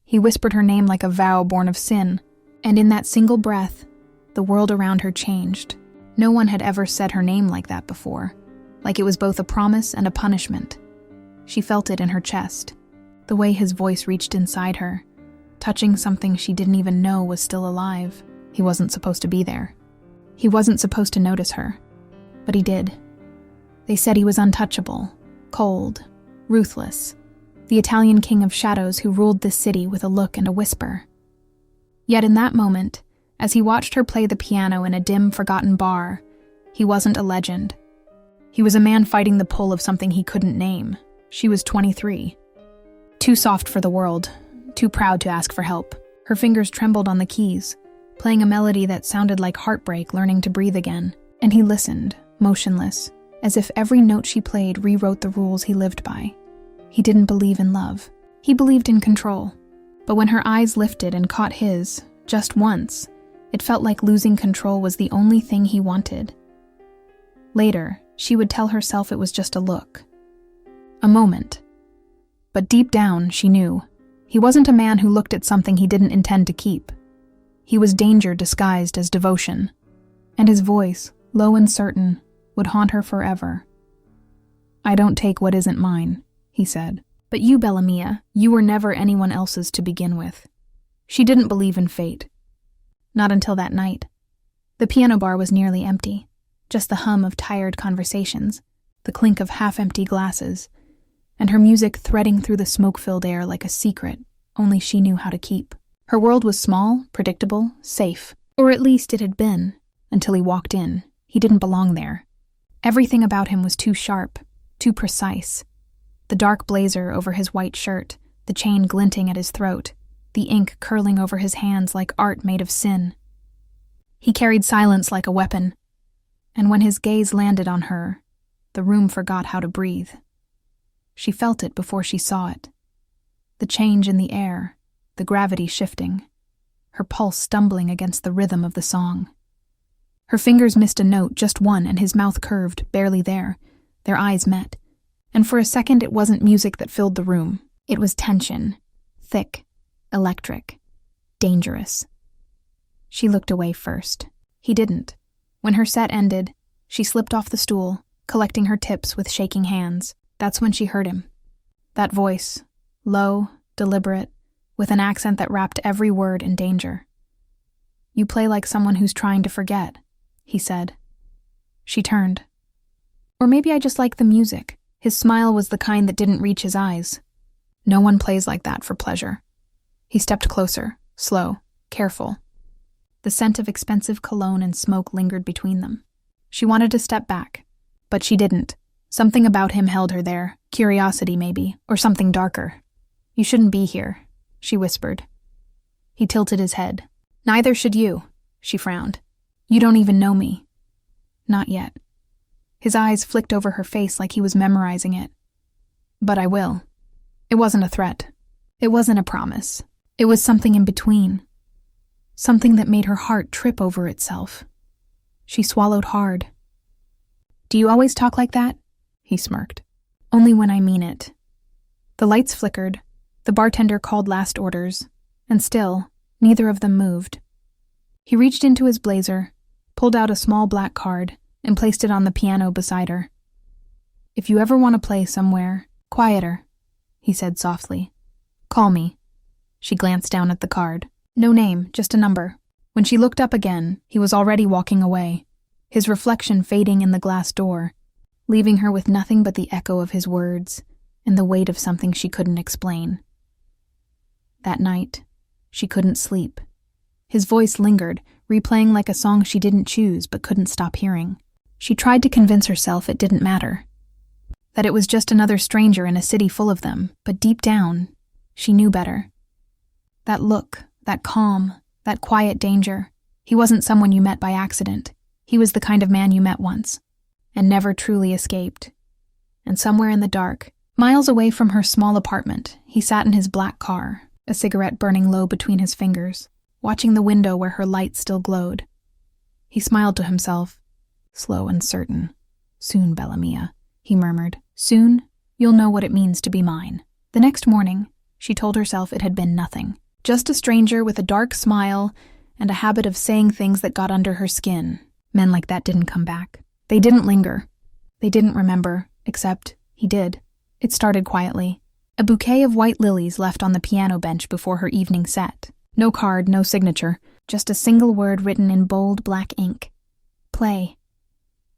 He whispered her name like a vow born of sin, and in that single breath, the world around her changed. No one had ever said her name like that before, like it was both a promise and a punishment. She felt it in her chest, the way his voice reached inside her, touching something she didn't even know was still alive. He wasn't supposed to be there. He wasn't supposed to notice her, but he did. They said he was untouchable, cold, ruthless, the Italian king of shadows who ruled this city with a look and a whisper. Yet in that moment, as he watched her play the piano in a dim, forgotten bar, he wasn't a legend. He was a man fighting the pull of something he couldn't name. She was 23. Too soft for the world, too proud to ask for help. Her fingers trembled on the keys, playing a melody that sounded like heartbreak learning to breathe again. And he listened, motionless, as if every note she played rewrote the rules he lived by. He didn't believe in love. He believed in control. But when her eyes lifted and caught his, just once, it felt like losing control was the only thing he wanted. Later, she would tell herself it was just a look. A moment. But deep down, she knew. He wasn't a man who looked at something he didn't intend to keep. He was danger disguised as devotion. And his voice, low and certain, would haunt her forever. "I don't take what isn't mine," he said. "But you, Bellamia, you were never anyone else's to begin with." She didn't believe in fate. Not until that night. The piano bar was nearly empty. Just the hum of tired conversations, the clink of half-empty glasses, and her music threading through the smoke-filled air like a secret only she knew how to keep. Her world was small, predictable, safe. Or at least it had been, until he walked in. He didn't belong there. Everything about him was too sharp, too precise. The dark blazer over his white shirt, the chain glinting at his throat, the ink curling over his hands like art made of sin. He carried silence like a weapon, and when his gaze landed on her, the room forgot how to breathe. She felt it before she saw it. The change in the air, the gravity shifting, her pulse stumbling against the rhythm of the song. Her fingers missed a note, just one, and his mouth curved, barely there. Their eyes met. And for a second it wasn't music that filled the room. It was tension. Thick. Electric. Dangerous. She looked away first. He didn't. When her set ended, she slipped off the stool, collecting her tips with shaking hands. That's when she heard him. That voice, low, deliberate, with an accent that wrapped every word in danger. "You play like someone who's trying to forget," he said. She turned. Or maybe I just like the music. His smile was the kind that didn't reach his eyes. No one plays like that for pleasure. He stepped closer, slow, careful. The scent of expensive cologne and smoke lingered between them. She wanted to step back, but she didn't. Something about him held her there, curiosity maybe, or something darker. "You shouldn't be here," she whispered. He tilted his head. "Neither should you," she frowned. "You don't even know me." "Not yet." His eyes flicked over her face like he was memorizing it. "But I will." It wasn't a threat. It wasn't a promise. It was something in between. Something that made her heart trip over itself. She swallowed hard. "Do you always talk like that?" He smirked. "Only when I mean it." The lights flickered. The bartender called last orders. And still, neither of them moved. He reached into his blazer, pulled out a small black card, and placed it on the piano beside her. "If you ever want to play somewhere, quieter," he said softly, "call me." She glanced down at the card. No name, just a number. When she looked up again, he was already walking away, his reflection fading in the glass door, leaving her with nothing but the echo of his words and the weight of something she couldn't explain. That night, she couldn't sleep. His voice lingered, replaying like a song she didn't choose but couldn't stop hearing. She tried to convince herself it didn't matter, that it was just another stranger in a city full of them, but deep down, she knew better. That look, that calm, that quiet danger, he wasn't someone you met by accident. He was the kind of man you met once, and never truly escaped. And somewhere in the dark, miles away from her small apartment, he sat in his black car, a cigarette burning low between his fingers, watching the window where her light still glowed. He smiled to himself, slow and certain. "Soon, Bellamia," he murmured. "Soon, you'll know what it means to be mine." The next morning, She told herself it had been nothing. Just a stranger with a dark smile and a habit of saying things that got under her skin. Men like that didn't come back. They didn't linger. They didn't remember, except he did. It started quietly. A bouquet of white lilies left on the piano bench before her evening set. No card, no signature, just a single word written in bold black ink. Play.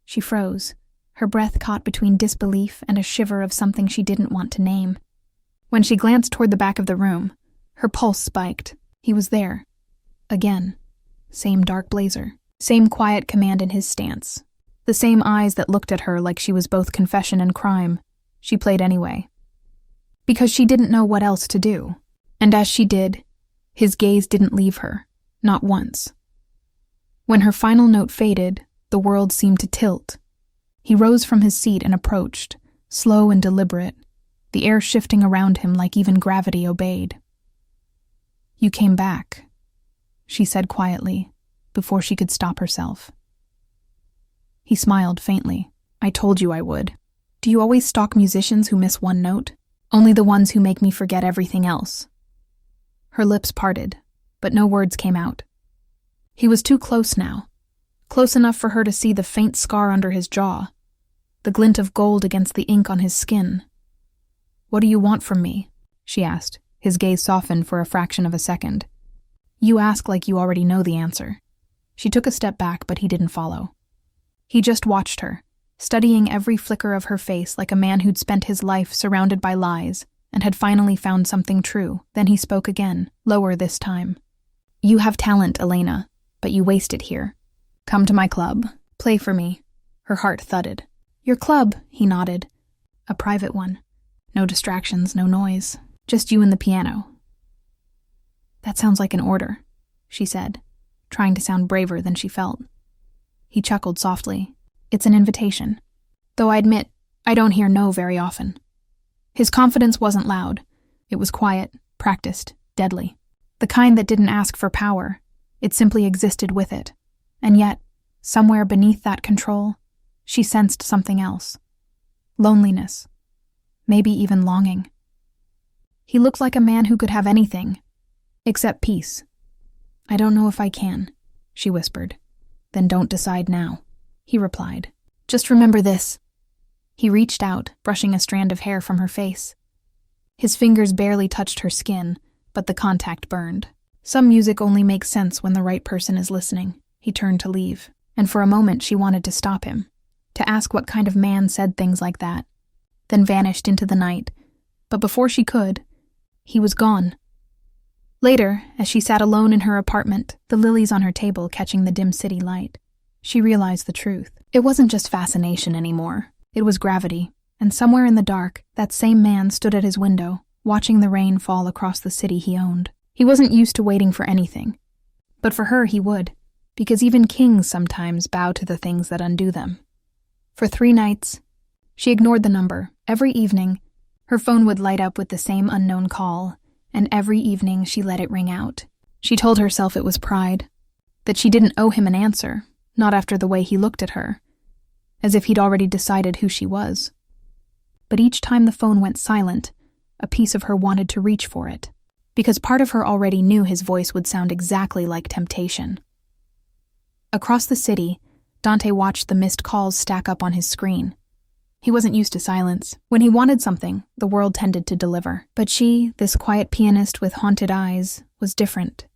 She froze, her breath caught between disbelief and a shiver of something she didn't want to name. When she glanced toward the back of the room, her pulse spiked. He was there. Again. Same dark blazer. Same quiet command in his stance. The same eyes that looked at her like she was both confession and crime. She played anyway. Because she didn't know what else to do. And as she did, his gaze didn't leave her. Not once. When her final note faded, the world seemed to tilt. He rose from his seat and approached, slow and deliberate, the air shifting around him like even gravity obeyed. "You came back," she said quietly, before she could stop herself. He smiled faintly. "I told you I would. Do you always stalk musicians who miss one note? Only the ones who make me forget everything else." Her lips parted, but no words came out. He was too close now. Close enough for her to see the faint scar under his jaw, the glint of gold against the ink on his skin. "What do you want from me?" she asked, his gaze softened for a fraction of a second. "You ask like you already know the answer." She took a step back, but he didn't follow. He just watched her, studying every flicker of her face like a man who'd spent his life surrounded by lies and had finally found something true. Then he spoke again, lower this time. "You have talent, Elena, but you waste it here. Come to my club. Play for me." Her heart thudded. "Your club," he nodded. "A private one. No distractions, no noise. Just you and the piano." "That sounds like an order," she said, trying to sound braver than she felt. He chuckled softly. "It's an invitation. Though I admit, I don't hear no very often." His confidence wasn't loud. It was quiet, practiced, deadly. The kind that didn't ask for power. It simply existed with it. And yet, somewhere beneath that control, she sensed something else. Loneliness. Maybe even longing. He looked like a man who could have anything, except peace. "I don't know if I can," she whispered. "Then don't decide now," he replied. "Just remember this." He reached out, brushing a strand of hair from her face. His fingers barely touched her skin, but the contact burned. Some music only makes sense when the right person is listening. He turned to leave, and for a moment she wanted to stop him, to ask what kind of man said things like that, then vanished into the night. But before she could, he was gone. Later, as she sat alone in her apartment, the lilies on her table catching the dim city light, she realized the truth. It wasn't just fascination anymore. It was gravity, and somewhere in the dark, that same man stood at his window, watching the rain fall across the city he owned. He wasn't used to waiting for anything. But for her he would, because even kings sometimes bow to the things that undo them. For 3 nights, she ignored the number. Every evening, her phone would light up with the same unknown call, and every evening she let it ring out. She told herself it was pride, that she didn't owe him an answer, not after the way he looked at her, as if he'd already decided who she was. But each time the phone went silent, a piece of her wanted to reach for it, because part of her already knew his voice would sound exactly like temptation. Across the city, Dante watched the missed calls stack up on his screen. He wasn't used to silence. When he wanted something, the world tended to deliver. But she, this quiet pianist with haunted eyes, was different.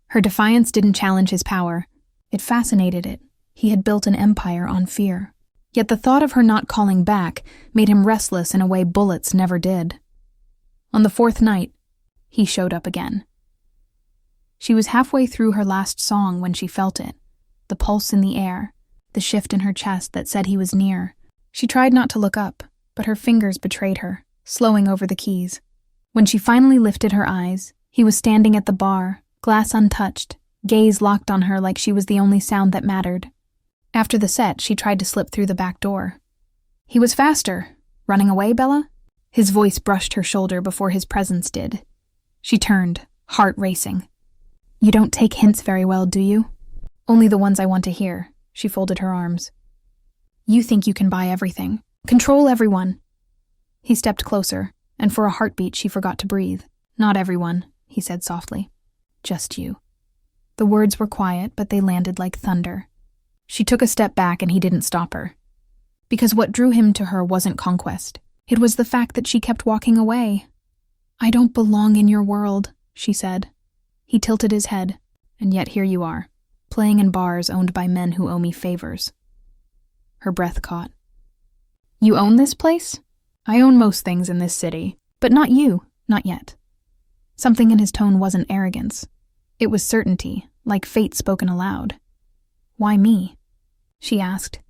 Her defiance didn't challenge his power. It fascinated it. He had built an empire on fear. Yet the thought of her not calling back made him restless in a way bullets never did. On the 4th night, he showed up again. She was halfway through her last song when she felt it, the pulse in the air, the shift in her chest that said he was near. She tried not to look up, but her fingers betrayed her, slowing over the keys. When she finally lifted her eyes, he was standing at the bar, glass untouched, gaze locked on her like she was the only sound that mattered. After the set, she tried to slip through the back door. He was faster. "Running away, Bella?" His voice brushed her shoulder before his presence did. She turned, heart racing. "You don't take hints very well, do you?" "Only the ones I want to hear." She folded her arms. "You think you can buy everything, control everyone." He stepped closer, and for a heartbeat she forgot to breathe. "Not everyone," he said softly. "Just you." The words were quiet, but they landed like thunder. She took a step back and he didn't stop her. Because what drew him to her wasn't conquest. It was the fact that she kept walking away. "I don't belong in your world," she said. He tilted his head. "And yet here you are, playing in bars owned by men who owe me favors." Her breath caught. "You own this place?" "I own most things in this city, but not you, not yet." Something in his tone wasn't arrogance. It was certainty, like fate spoken aloud. "Why me?" she asked.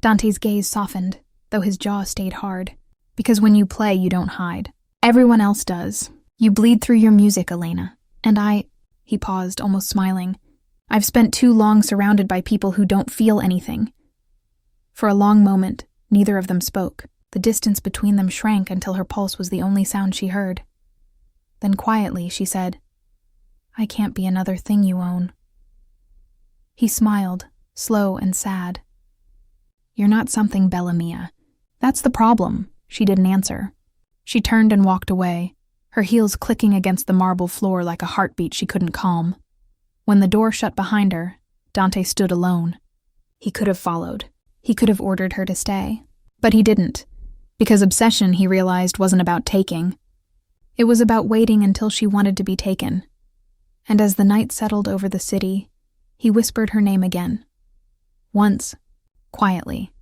Dante's gaze softened, though his jaw stayed hard. "Because when you play, you don't hide. Everyone else does. You bleed through your music, Elena. And he paused, almost smiling. "I've spent too long surrounded by people who don't feel anything." For a long moment, neither of them spoke. The distance between them shrank until her pulse was the only sound she heard. Then quietly, she said, "I can't be another thing you own." He smiled, slow and sad. "You're not something, Bella Mia. That's the problem." She didn't answer. She turned and walked away, her heels clicking against the marble floor like a heartbeat she couldn't calm. When the door shut behind her, Dante stood alone. He could have followed. He could have ordered her to stay. But he didn't, because obsession, he realized, wasn't about taking. It was about waiting until she wanted to be taken. And as the night settled over the city, he whispered her name again. Once, quietly,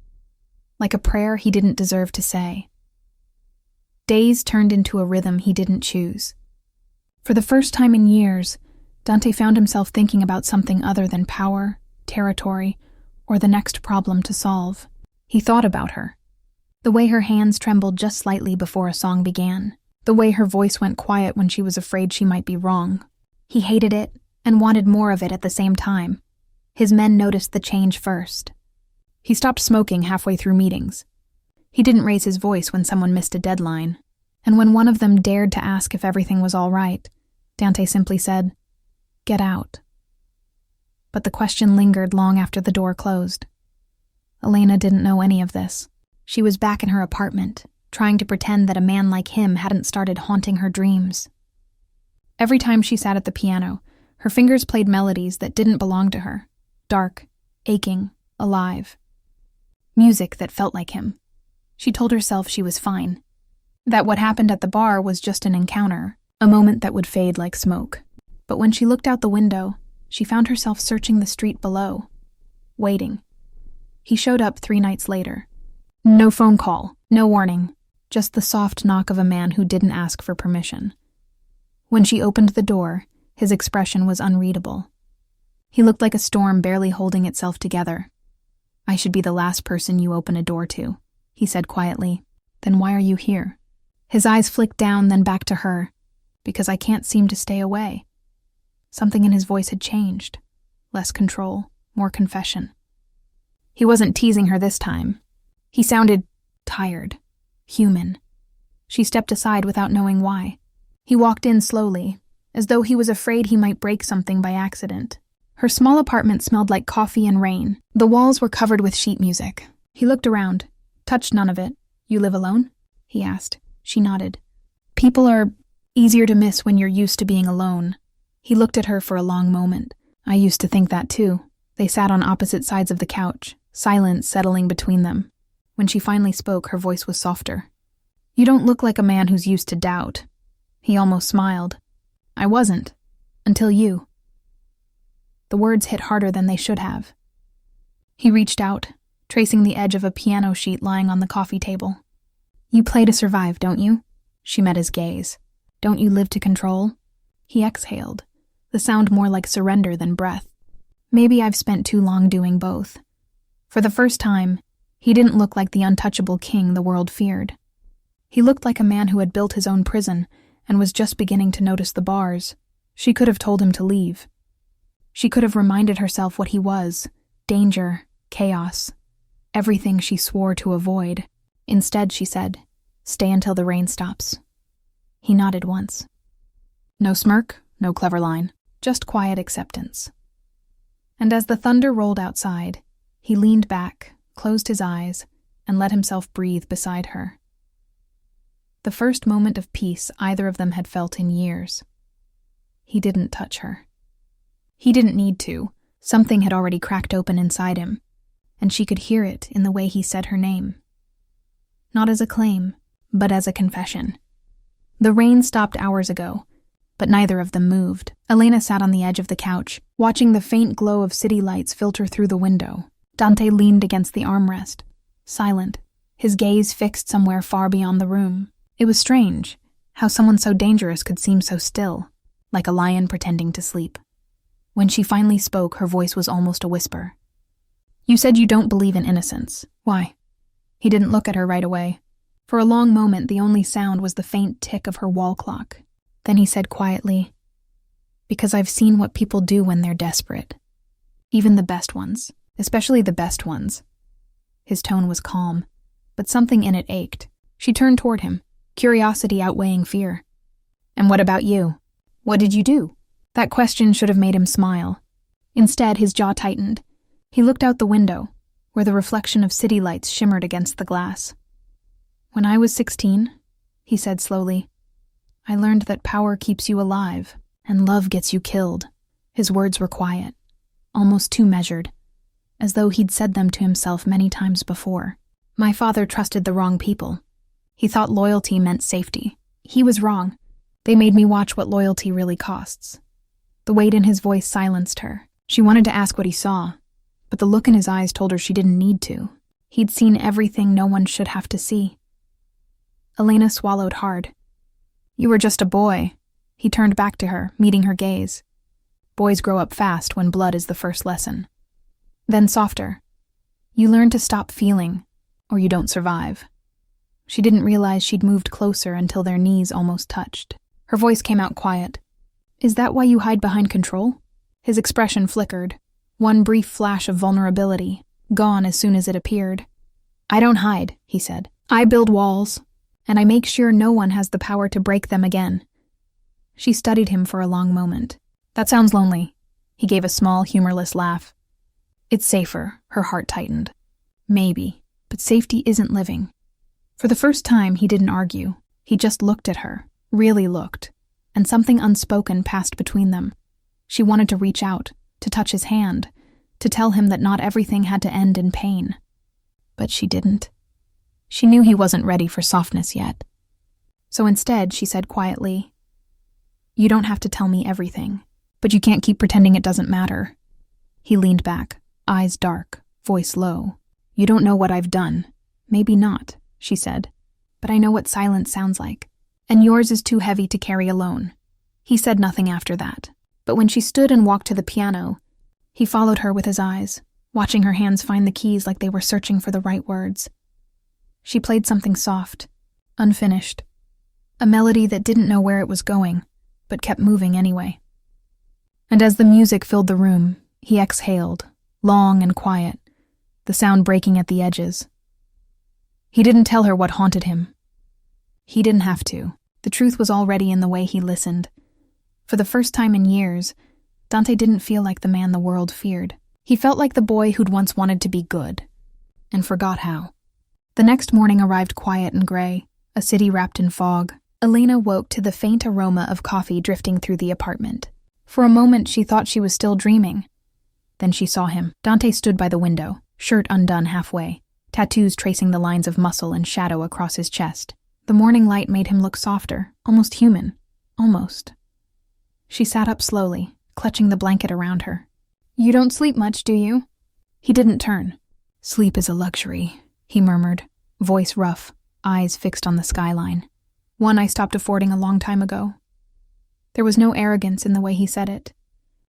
like a prayer he didn't deserve to say. Days turned into a rhythm he didn't choose. For the first time in years, Dante found himself thinking about something other than power, territory, or the next problem to solve. He thought about her. The way her hands trembled just slightly before a song began. The way her voice went quiet when she was afraid she might be wrong. He hated it and wanted more of it at the same time. His men noticed the change first. He stopped smoking halfway through meetings. He didn't raise his voice when someone missed a deadline. And when one of them dared to ask if everything was all right, Dante simply said, "Get out." But the question lingered long after the door closed. Elena didn't know any of this. She was back in her apartment, trying to pretend that a man like him hadn't started haunting her dreams. Every time she sat at the piano, her fingers played melodies that didn't belong to her. Dark, aching, alive. Music that felt like him. She told herself she was fine. That what happened at the bar was just an encounter, a moment that would fade like smoke. But when she looked out the window, she found herself searching the street below, waiting. He showed up 3 nights later. No phone call, no warning, just the soft knock of a man who didn't ask for permission. When she opened the door, his expression was unreadable. He looked like a storm barely holding itself together. "I should be the last person you open a door to," he said quietly. "Then why are you here?" His eyes flicked down, then back to her. "Because I can't seem to stay away." Something in his voice had changed. Less control, more confession. He wasn't teasing her this time. He sounded tired, human. She stepped aside without knowing why. He walked in slowly, as though he was afraid he might break something by accident. Her small apartment smelled like coffee and rain. The walls were covered with sheet music. He looked around, touched none of it. "You live alone?" he asked. She nodded. "People are easier to miss when you're used to being alone." He looked at her for a long moment. "I used to think that too." They sat on opposite sides of the couch, silence settling between them. When she finally spoke, her voice was softer. "You don't look like a man who's used to doubt." He almost smiled. "I wasn't. Until you." The words hit harder than they should have. He reached out, tracing the edge of a piano sheet lying on the coffee table. "You play to survive, don't you?" She met his gaze. "Don't you live to control?" He exhaled, the sound more like surrender than breath. "Maybe I've spent too long doing both." For the first time, he didn't look like the untouchable king the world feared. He looked like a man who had built his own prison and was just beginning to notice the bars. She could have told him to leave. She could have reminded herself what he was: danger, chaos, everything she swore to avoid. Instead, she said, "Stay until the rain stops." He nodded once. No smirk, no clever line, just quiet acceptance. And as the thunder rolled outside, he leaned back, closed his eyes, and let himself breathe beside her. The first moment of peace either of them had felt in years. He didn't touch her. He didn't need to. Something had already cracked open inside him, and she could hear it in the way he said her name. Not as a claim, but as a confession. The rain stopped hours ago, but neither of them moved. Elena sat on the edge of the couch, watching the faint glow of city lights filter through the window. Dante leaned against the armrest, silent, his gaze fixed somewhere far beyond the room. It was strange how someone so dangerous could seem so still, like a lion pretending to sleep. When she finally spoke, her voice was almost a whisper. "You said you don't believe in innocence. Why?" He didn't look at her right away. For a long moment, the only sound was the faint tick of her wall clock. Then he said quietly, "Because I've seen what people do when they're desperate. Even the best ones, especially the best ones." His tone was calm, but something in it ached. She turned toward him, curiosity outweighing fear. "And what about you? What did you do?" That question should have made him smile. Instead, his jaw tightened. He looked out the window, where the reflection of city lights shimmered against the glass. "When I was 16, he said slowly, "I learned that power keeps you alive, and love gets you killed." His words were quiet, almost too measured, as though he'd said them to himself many times before. "My father trusted the wrong people. He thought loyalty meant safety. He was wrong. They made me watch what loyalty really costs." The weight in his voice silenced her. She wanted to ask what he saw, but the look in his eyes told her she didn't need to. He'd seen everything no one should have to see. Elena swallowed hard. "You were just a boy." He turned back to her, meeting her gaze. Boys grow up fast when blood is the first lesson. Then softer. "You learn to stop feeling, or you don't survive." She didn't realize she'd moved closer until their knees almost touched. Her voice came out quiet. "Is that why you hide behind control?" His expression flickered, one brief flash of vulnerability, gone as soon as it appeared. "I don't hide," he said. "I build walls, and I make sure no one has the power to break them again." She studied him for a long moment. "That sounds lonely." He gave a small, humorless laugh. "It's safer," her heart tightened. "Maybe, but safety isn't living." For the first time, he didn't argue. He just looked at her, really looked, and something unspoken passed between them. She wanted to reach out, to touch his hand, to tell him that not everything had to end in pain. But she didn't. She knew he wasn't ready for softness yet. So instead, she said quietly, "You don't have to tell me everything, but you can't keep pretending it doesn't matter." He leaned back, eyes dark, voice low. "You don't know what I've done. Maybe not," she said, "but I know what silence sounds like, and yours is too heavy to carry alone." He said nothing after that, but when she stood and walked to the piano, he followed her with his eyes, watching her hands find the keys like they were searching for the right words. She played something soft, unfinished, a melody that didn't know where it was going, but kept moving anyway. And as the music filled the room, he exhaled, long and quiet, the sound breaking at the edges. He didn't tell her what haunted him. He didn't have to. The truth was already in the way he listened. For the first time in years, Dante didn't feel like the man the world feared. He felt like the boy who'd once wanted to be good, and forgot how. The next morning arrived quiet and gray, a city wrapped in fog. Elena woke to the faint aroma of coffee drifting through the apartment. For a moment, she thought she was still dreaming. Then she saw him. Dante stood by the window, shirt undone halfway, tattoos tracing the lines of muscle and shadow across his chest. The morning light made him look softer, almost human. Almost. She sat up slowly, clutching the blanket around her. "You don't sleep much, do you?" He didn't turn. "Sleep is a luxury," he murmured, voice rough, eyes fixed on the skyline. "One I stopped affording a long time ago." There was no arrogance in the way he said it.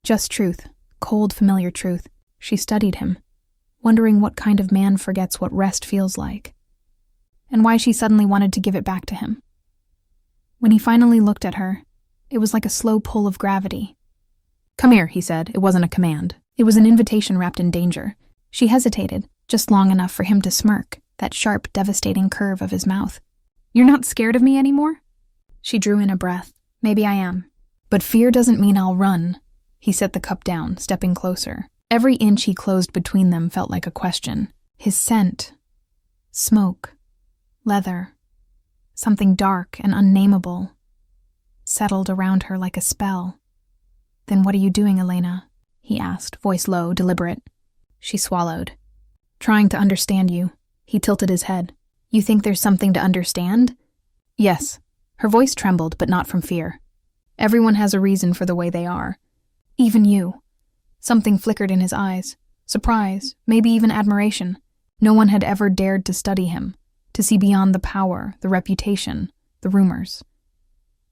Just truth, cold, familiar truth. She studied him, wondering what kind of man forgets what rest feels like, and why she suddenly wanted to give it back to him. When he finally looked at her, it was like a slow pull of gravity. "Come here," he said. It wasn't a command. It was an invitation wrapped in danger. She hesitated, just long enough for him to smirk, that sharp, devastating curve of his mouth. "You're not scared of me anymore?" She drew in a breath. "Maybe I am. But fear doesn't mean I'll run." He set the cup down, stepping closer. Every inch he closed between them felt like a question. His scent. Smoke. Leather. Something dark and unnameable settled around her like a spell. "Then what are you doing, Elena?" he asked, voice low, deliberate. She swallowed. "Trying to understand you." He tilted his head. "You think there's something to understand?" "Yes." Her voice trembled, but not from fear. "Everyone has a reason for the way they are. Even you." Something flickered in his eyes. Surprise, maybe even admiration. No one had ever dared to study him, to see beyond the power, the reputation, the rumors.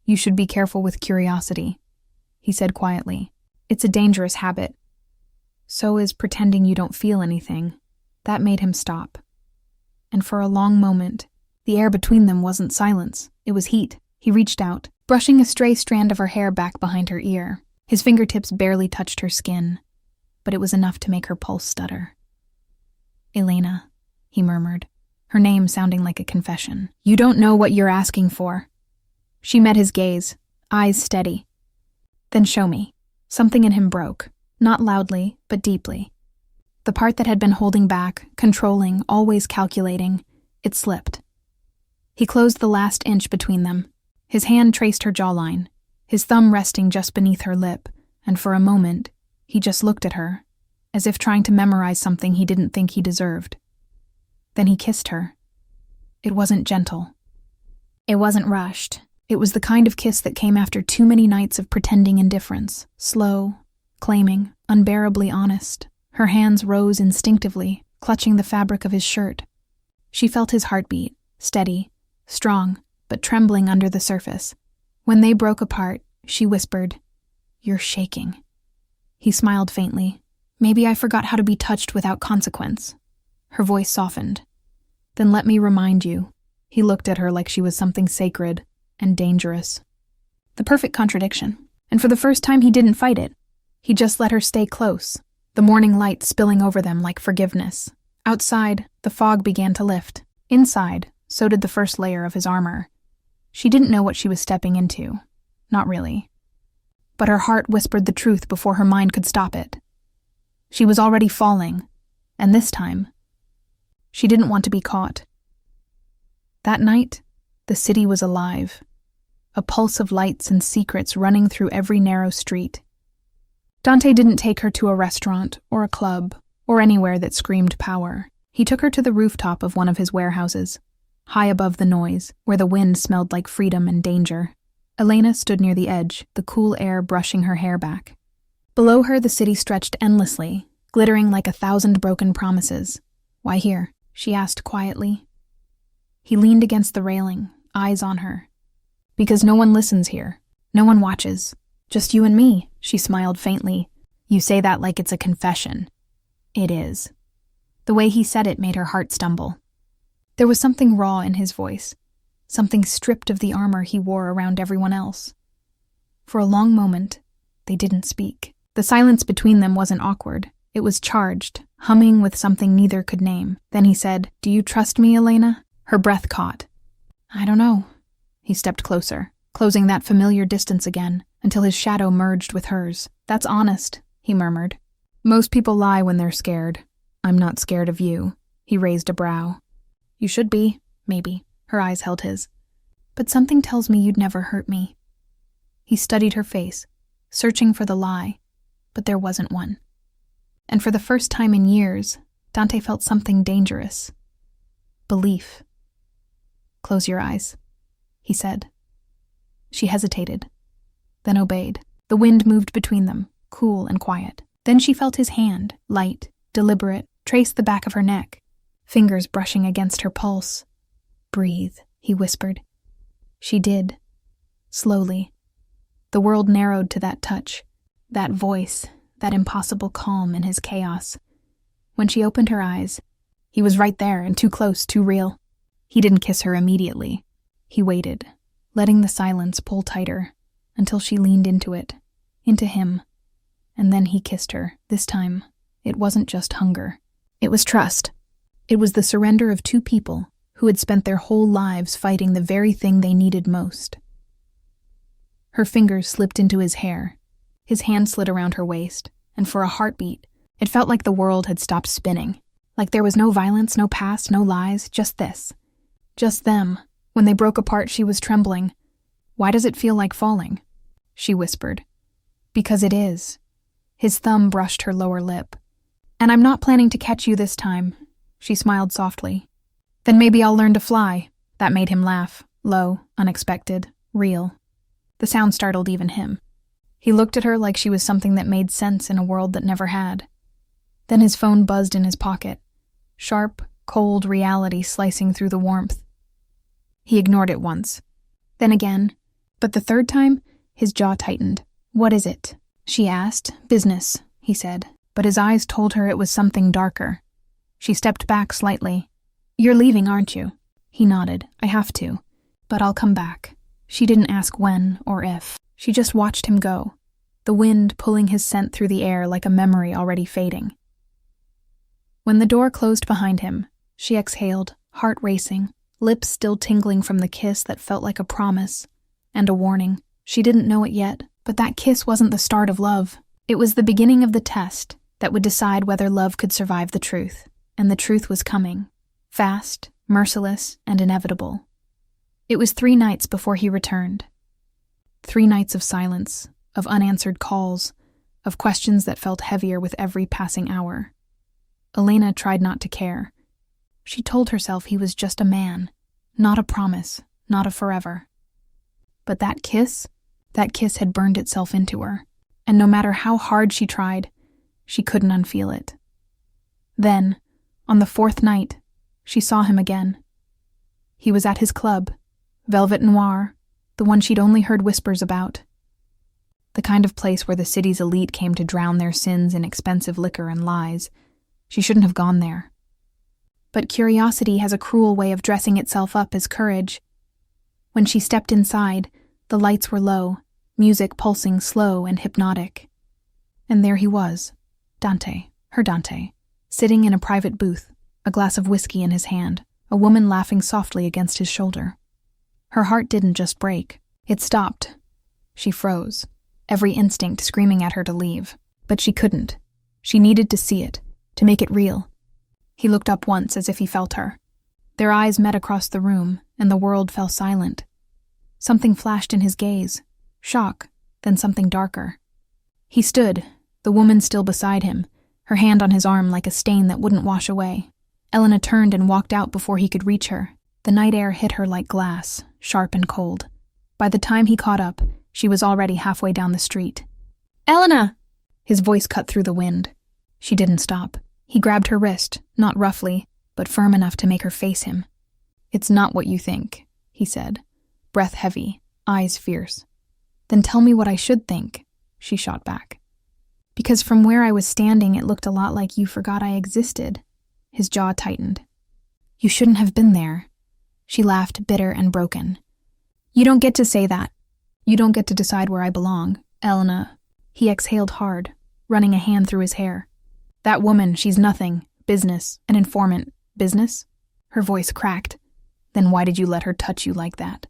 "You should be careful with curiosity," he said quietly. "It's a dangerous habit. So is pretending you don't feel anything." That made him stop. And for a long moment, the air between them wasn't silence, it was heat. He reached out, brushing a stray strand of her hair back behind her ear. His fingertips barely touched her skin, but it was enough to make her pulse stutter. "Elena," he murmured, her name sounding like a confession. "You don't know what you're asking for." She met his gaze, eyes steady. "Then show me." Something in him broke, not loudly, but deeply. The part that had been holding back, controlling, always calculating, it slipped. He closed the last inch between them. His hand traced her jawline, his thumb resting just beneath her lip, and for a moment, he just looked at her, as if trying to memorize something he didn't think he deserved. Then he kissed her. It wasn't gentle. It wasn't rushed. It was the kind of kiss that came after too many nights of pretending indifference, slow, claiming, unbearably honest. Her hands rose instinctively, clutching the fabric of his shirt. She felt his heartbeat, steady, strong, but trembling under the surface. When they broke apart, she whispered, "You're shaking." He smiled faintly. "Maybe I forgot how to be touched without consequence." Her voice softened. "Then let me remind you." He looked at her like she was something sacred and dangerous. The perfect contradiction. And for the first time, he didn't fight it. He just let her stay close, the morning light spilling over them like forgiveness. Outside, the fog began to lift. Inside, so did the first layer of his armor. She didn't know what she was stepping into. Not really. But her heart whispered the truth before her mind could stop it. She was already falling, and this time, she didn't want to be caught. That night, the city was alive, a pulse of lights and secrets running through every narrow street. Dante didn't take her to a restaurant or a club or anywhere that screamed power. He took her to the rooftop of one of his warehouses, high above the noise, where the wind smelled like freedom and danger. Elena stood near the edge, the cool air brushing her hair back. Below her, the city stretched endlessly, glittering like 1,000 broken promises. "Why here?" she asked quietly. He leaned against the railing, eyes on her. "Because no one listens here. No one watches. Just you and me," she smiled faintly. "You say that like it's a confession." "It is." The way he said it made her heart stumble. There was something raw in his voice, something stripped of the armor he wore around everyone else. For a long moment, they didn't speak. The silence between them wasn't awkward. It was charged, humming with something neither could name. Then he said, "Do you trust me, Elena?" Her breath caught. "I don't know." He stepped closer, closing that familiar distance again, until his shadow merged with hers. "That's honest," he murmured. "Most people lie when they're scared. I'm not scared of you." He raised a brow. "You should be, maybe." Her eyes held his. "But something tells me you'd never hurt me." He studied her face, searching for the lie, but there wasn't one. And for the first time in years, Dante felt something dangerous. Belief. "Close your eyes," he said. She hesitated, then obeyed. The wind moved between them, cool and quiet. Then she felt his hand, light, deliberate, trace the back of her neck, fingers brushing against her pulse. "Breathe," he whispered. She did. Slowly. The world narrowed to that touch, that voice, that impossible calm in his chaos. When she opened her eyes, he was right there and too close, too real. He didn't kiss her immediately. He waited, letting the silence pull tighter, until she leaned into it, into him. And then he kissed her. This time, it wasn't just hunger. It was trust. It was the surrender of two people who had spent their whole lives fighting the very thing they needed most. Her fingers slipped into his hair. His hand slid around her waist, and for a heartbeat, it felt like the world had stopped spinning. Like there was no violence, no past, no lies, just this. Just them, When they broke apart, she was trembling. "Why does it feel like falling?" she whispered. "Because it is." His thumb brushed her lower lip. "And I'm not planning to catch you this time." She smiled softly. "Then maybe I'll learn to fly." That made him laugh, low, unexpected, real. The sound startled even him. He looked at her like she was something that made sense in a world that never had. Then his phone buzzed in his pocket. Sharp, cold reality slicing through the warmth. He ignored it once. Then again. But the third time, his jaw tightened. "What is it?" she asked. "Business," he said. But his eyes told her it was something darker. She stepped back slightly. "You're leaving, aren't you?" He nodded. "I have to. But I'll come back." She didn't ask when or if. She just watched him go, the wind pulling his scent through the air like a memory already fading. When the door closed behind him, she exhaled, heart racing, lips still tingling from the kiss that felt like a promise and a warning. She didn't know it yet, but that kiss wasn't the start of love. It was the beginning of the test that would decide whether love could survive the truth. And the truth was coming. Fast, merciless, and inevitable. It was 3 nights before he returned. 3 nights of silence, of unanswered calls, of questions that felt heavier with every passing hour. Elena tried not to care. She told herself he was just a man, not a promise, not a forever. But that kiss had burned itself into her, and no matter how hard she tried, she couldn't unfeel it. Then, on the 4th night, she saw him again. He was at his club, Velvet Noir, the one she'd only heard whispers about. The kind of place where the city's elite came to drown their sins in expensive liquor and lies. She shouldn't have gone there. But curiosity has a cruel way of dressing itself up as courage. When she stepped inside, the lights were low, music pulsing slow and hypnotic. And there he was, Dante, her Dante, sitting in a private booth, a glass of whiskey in his hand, a woman laughing softly against his shoulder. Her heart didn't just break. It stopped. She froze, every instinct screaming at her to leave. But she couldn't. She needed to see it, to make it real. He looked up once as if he felt her. Their eyes met across the room, and the world fell silent. Something flashed in his gaze. Shock, then something darker. He stood, the woman still beside him, her hand on his arm like a stain that wouldn't wash away. Elena turned and walked out before he could reach her. The night air hit her like glass, sharp and cold. By the time he caught up, she was already halfway down the street. "Elena!" His voice cut through the wind. She didn't stop. He grabbed her wrist, not roughly, but firm enough to make her face him. "It's not what you think," he said, breath heavy, eyes fierce. "Then tell me what I should think," she shot back. "Because from where I was standing, it looked a lot like you forgot I existed." His jaw tightened. "You shouldn't have been there." She laughed, bitter and broken. "You don't get to say that. You don't get to decide where I belong, Elena." He exhaled hard, running a hand through his hair. "That woman, she's nothing. Business. An informant. Business?" Her voice cracked. "Then why did you let her touch you like that?"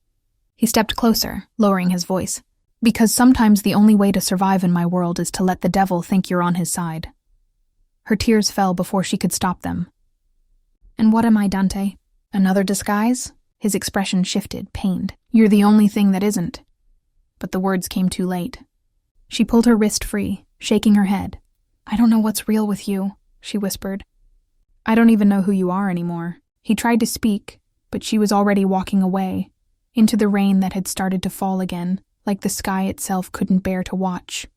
He stepped closer, lowering his voice. "Because sometimes the only way to survive in my world is to let the devil think you're on his side." Her tears fell before she could stop them. "And what am I, Dante? Another disguise?" His expression shifted, pained. "You're the only thing that isn't." But the words came too late. She pulled her wrist free, shaking her head. "I don't know what's real with you," she whispered. "I don't even know who you are anymore." He tried to speak, but she was already walking away, into the rain that had started to fall again, like the sky itself couldn't bear to watch.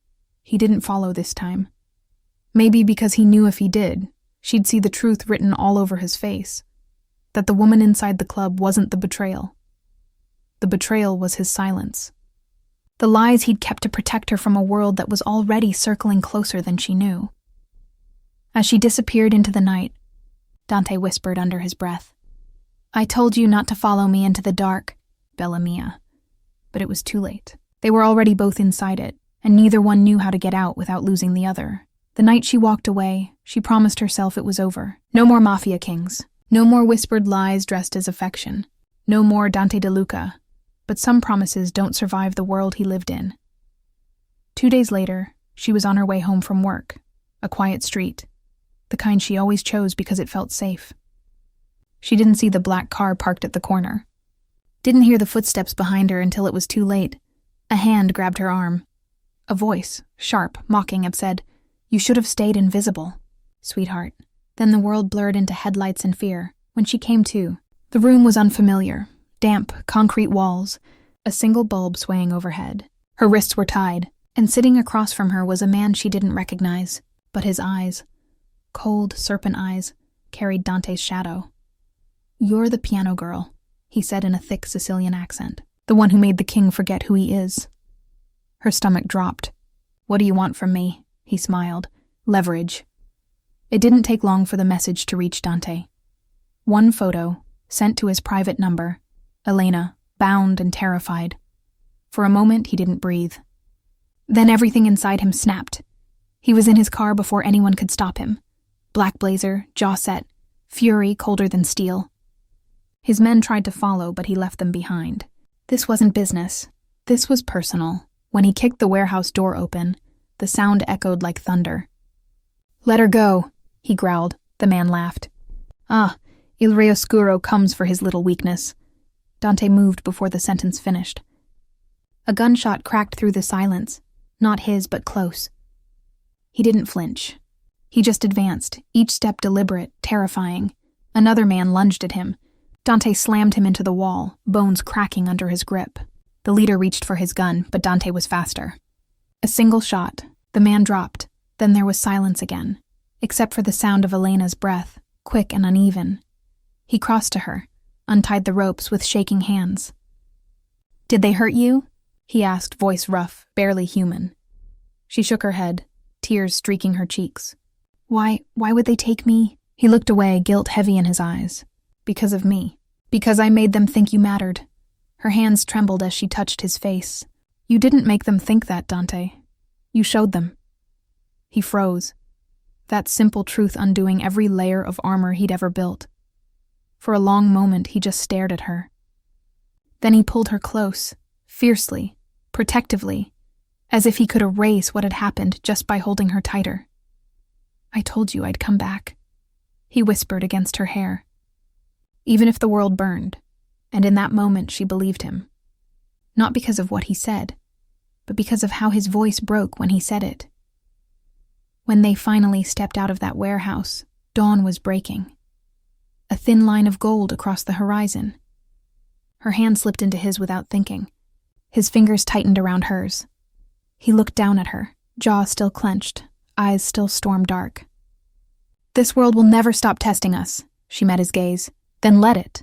He didn't follow this time. Maybe because he knew if he did, she'd see the truth written all over his face. That the woman inside the club wasn't the betrayal. The betrayal was his silence. The lies he'd kept to protect her from a world that was already circling closer than she knew. As she disappeared into the night, Dante whispered under his breath, "I told you not to follow me into the dark, Bella Mia." But it was too late. They were already both inside it, and neither one knew how to get out without losing the other. The night she walked away, she promised herself it was over. No more Mafia kings. No more whispered lies dressed as affection. No more Dante DeLuca. But some promises don't survive the world he lived in. 2 days later, she was on her way home from work. A quiet street. The kind she always chose because it felt safe. She didn't see the black car parked at the corner. Didn't hear the footsteps behind her until it was too late. A hand grabbed her arm. A voice, sharp, mocking, had said, "You should have stayed invisible, sweetheart." Then the world blurred into headlights and fear. When she came to, the room was unfamiliar. Damp, concrete walls, a single bulb swaying overhead. Her wrists were tied, and sitting across from her was a man she didn't recognize, but his eyes, cold, serpent eyes, carried Dante's shadow. "You're the piano girl," he said in a thick Sicilian accent. "The one who made the king forget who he is." Her stomach dropped. "What do you want from me?" he smiled. "Leverage." It didn't take long for the message to reach Dante. One photo, sent to his private number. Elena, bound and terrified. For a moment, he didn't breathe. Then everything inside him snapped. He was in his car before anyone could stop him. Black blazer, jaw set, fury colder than steel. His men tried to follow, but he left them behind. This wasn't business. This was personal. When he kicked the warehouse door open, the sound echoed like thunder. "Let her go," he growled. The man laughed. "Ah, Il Re Oscuro comes for his little weakness." Dante moved before the sentence finished. A gunshot cracked through the silence, not his, but close. He didn't flinch. He just advanced, each step deliberate, terrifying. Another man lunged at him. Dante slammed him into the wall, bones cracking under his grip. The leader reached for his gun, but Dante was faster. A single shot. The man dropped. Then there was silence again, except for the sound of Elena's breath, quick and uneven. He crossed to her, untied the ropes with shaking hands. "Did they hurt you?" he asked, voice rough, barely human. She shook her head, tears streaking her cheeks. Why would they take me?" He looked away, guilt heavy in his eyes. "Because of me. Because I made them think you mattered." Her hands trembled as she touched his face. "You didn't make them think that, Dante. You showed them." He froze, that simple truth undoing every layer of armor he'd ever built. For a long moment, he just stared at her. Then he pulled her close, fiercely, protectively, as if he could erase what had happened just by holding her tighter. "I told you I'd come back," he whispered against her hair. Even if the world burned, and in that moment she believed him. Not because of what he said, but because of how his voice broke when he said it. When they finally stepped out of that warehouse, dawn was breaking. A thin line of gold across the horizon. Her hand slipped into his without thinking. His fingers tightened around hers. He looked down at her, jaw still clenched, eyes still storm dark. "This world will never stop testing us," she met his gaze. "Then let it."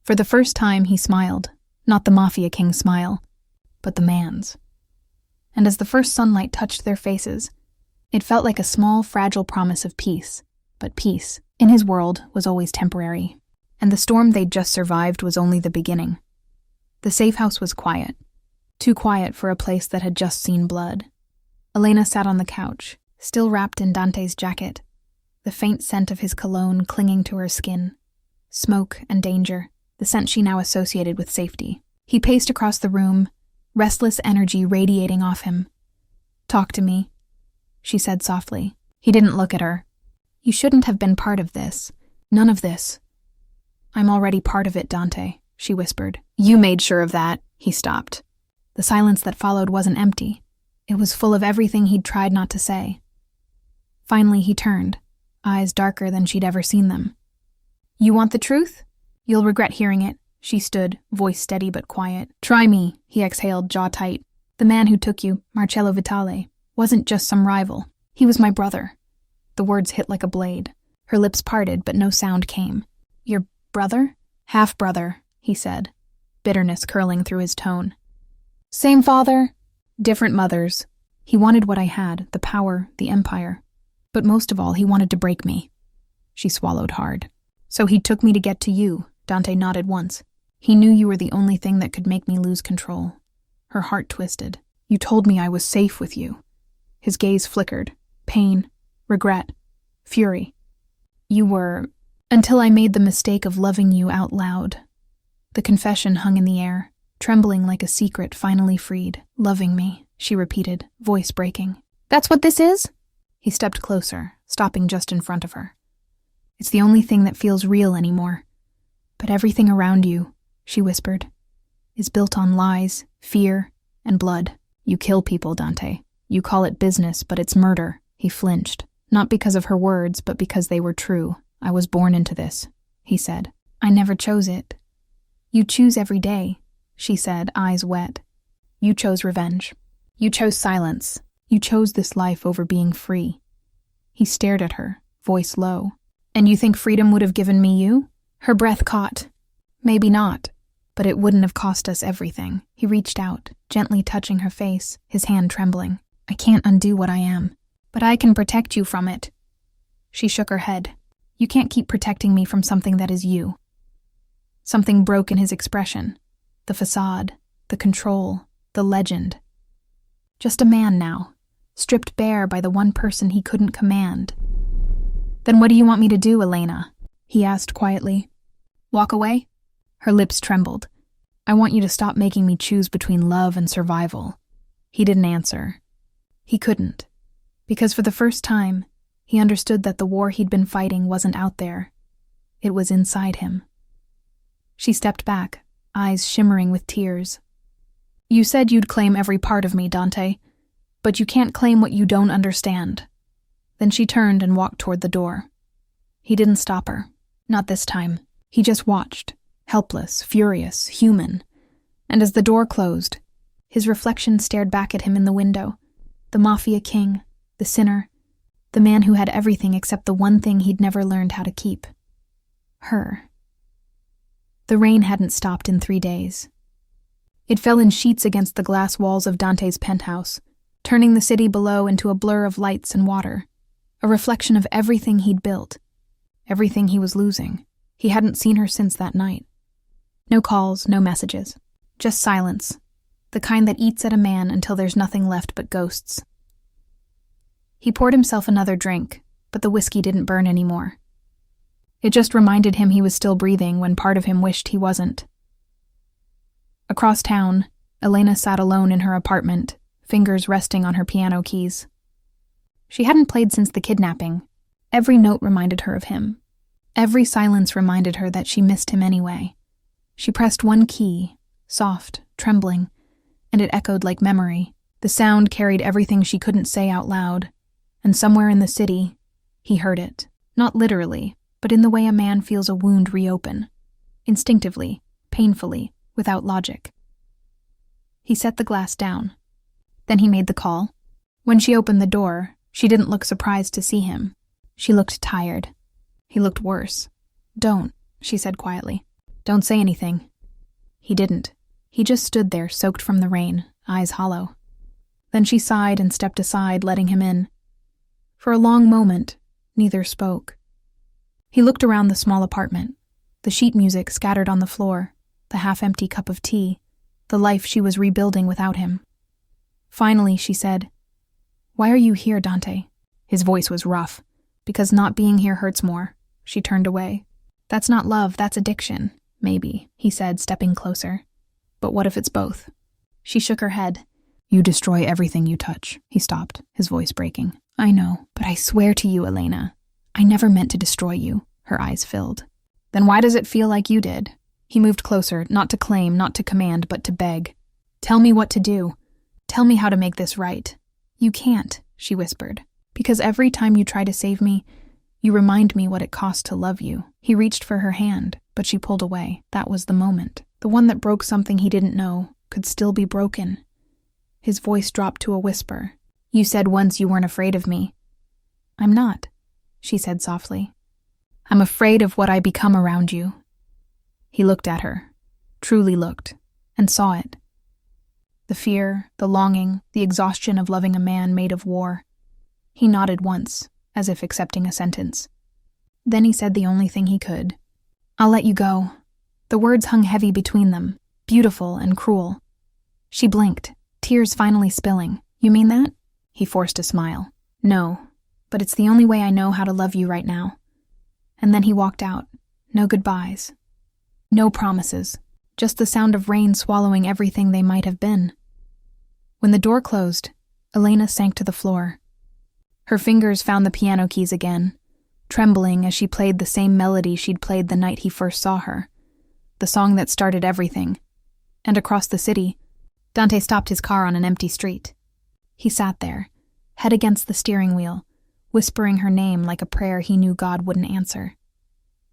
For the first time, he smiled, not the Mafia king's smile, but the man's. And as the first sunlight touched their faces, it felt like a small, fragile promise of peace. But peace, in his world, was always temporary. And the storm they'd just survived was only the beginning. The safe house was quiet. Too quiet for a place that had just seen blood. Elena sat on the couch, still wrapped in Dante's jacket, the faint scent of his cologne clinging to her skin. Smoke and danger, the scent she now associated with safety. He paced across the room, restless energy radiating off him. "Talk to me," she said softly. He didn't look at her. "You shouldn't have been part of this. None of this." "I'm already part of it, Dante," she whispered. "You made sure of that." He stopped. The silence that followed wasn't empty. It was full of everything he'd tried not to say. Finally he turned, eyes darker than she'd ever seen them. "You want the truth? You'll regret hearing it." She stood, voice steady but quiet. "Try me," he exhaled, jaw tight. "The man who took you, Marcello Vitale, wasn't just some rival. He was my brother." The words hit like a blade. Her lips parted, but no sound came. "Your brother?" "Half-brother," he said, bitterness curling through his tone. "Same father, different mothers. He wanted what I had, the power, the empire. But most of all, he wanted to break me." She swallowed hard. "So he took me to get to you," Dante nodded once. "He knew you were the only thing that could make me lose control." Her heart twisted. "You told me I was safe with you." His gaze flickered. Pain, regret, fury. "You were, until I made the mistake of loving you out loud." The confession hung in the air, trembling like a secret finally freed. "Loving me," she repeated, voice breaking. "That's what this is?" He stepped closer, stopping just in front of her. "It's the only thing that feels real anymore. But everything around you," she whispered, is built on lies, fear, and blood. You kill people, Dante. You call it business, but it's murder. He flinched, not because of her words, but because they were true. I was born into this, he said. I never chose it. You choose every day, she said, eyes wet. You chose revenge. You chose silence. You chose this life over being free. He stared at her, voice low. And you think freedom would have given me you? Her breath caught. Maybe not, but it wouldn't have cost us everything. He reached out, gently touching her face, his hand trembling. I can't undo what I am, but I can protect you from it. She shook her head. You can't keep protecting me from something that is you. Something broke in his expression. The facade, the control, the legend. Just a man now, stripped bare by the one person he couldn't command. Then what do you want me to do, Elena? He asked quietly. Walk away? Her lips trembled. I want you to stop making me choose between love and survival. He didn't answer. He couldn't. Because for the first time, he understood that the war he'd been fighting wasn't out there. It was inside him. She stepped back, eyes shimmering with tears. You said you'd claim every part of me, Dante, but you can't claim what you don't understand. Then she turned and walked toward the door. He didn't stop her. Not this time. He just watched, helpless, furious, human. And as the door closed, his reflection stared back at him in the window. The Mafia king, the sinner, the man who had everything except the one thing he'd never learned how to keep. Her. The rain hadn't stopped in 3 days. It fell in sheets against the glass walls of Dante's penthouse, turning the city below into a blur of lights and water, a reflection of everything he'd built, everything he was losing. He hadn't seen her since that night. No calls, no messages, just silence, the kind that eats at a man until there's nothing left but ghosts. He poured himself another drink, but the whiskey didn't burn anymore. It just reminded him he was still breathing when part of him wished he wasn't. Across town, Elena sat alone in her apartment, fingers resting on her piano keys. She hadn't played since the kidnapping. Every note reminded her of him. Every silence reminded her that she missed him anyway. She pressed one key, soft, trembling, and it echoed like memory. The sound carried everything she couldn't say out loud, and somewhere in the city, he heard it. Not literally, but in the way a man feels a wound reopen. Instinctively, painfully, without logic. He set the glass down. Then he made the call. When she opened the door, she didn't look surprised to see him. She looked tired. He looked worse. Don't, she said quietly. Don't say anything. He didn't. He just stood there, soaked from the rain, eyes hollow. Then she sighed and stepped aside, letting him in. For a long moment, neither spoke. He looked around the small apartment, the sheet music scattered on the floor, the half-empty cup of tea, the life she was rebuilding without him. Finally, she said, Why are you here, Dante? His voice was rough. Because not being here hurts more. She turned away. That's not love, that's addiction. Maybe, he said, stepping closer. But what if it's both? She shook her head. You destroy everything you touch. He stopped, his voice breaking. I know, but I swear to you, Elena, I never meant to destroy you. Her eyes filled. Then why does it feel like you did? He moved closer, not to claim, not to command, but to beg. Tell me what to do. Tell me how to make this right. You can't, she whispered. Because every time you try to save me, you remind me what it cost to love you. He reached for her hand, but she pulled away. That was the moment. The one that broke something he didn't know could still be broken. His voice dropped to a whisper. You said once you weren't afraid of me. I'm not, she said softly. I'm afraid of what I become around you. He looked at her, truly looked, and saw it. The fear, the longing, the exhaustion of loving a man made of war. He nodded once, as if accepting a sentence. Then he said the only thing he could. I'll let you go. The words hung heavy between them, beautiful and cruel. She blinked, tears finally spilling. You mean that? He forced a smile. No, but it's the only way I know how to love you right now. And then he walked out. No goodbyes. No promises. Just the sound of rain swallowing everything they might have been. When the door closed, Elena sank to the floor. Her fingers found the piano keys again, trembling as she played the same melody she'd played the night he first saw her, the song that started everything, And across the city, Dante stopped his car on an empty street. He sat there, head against the steering wheel, whispering her name like a prayer he knew God wouldn't answer.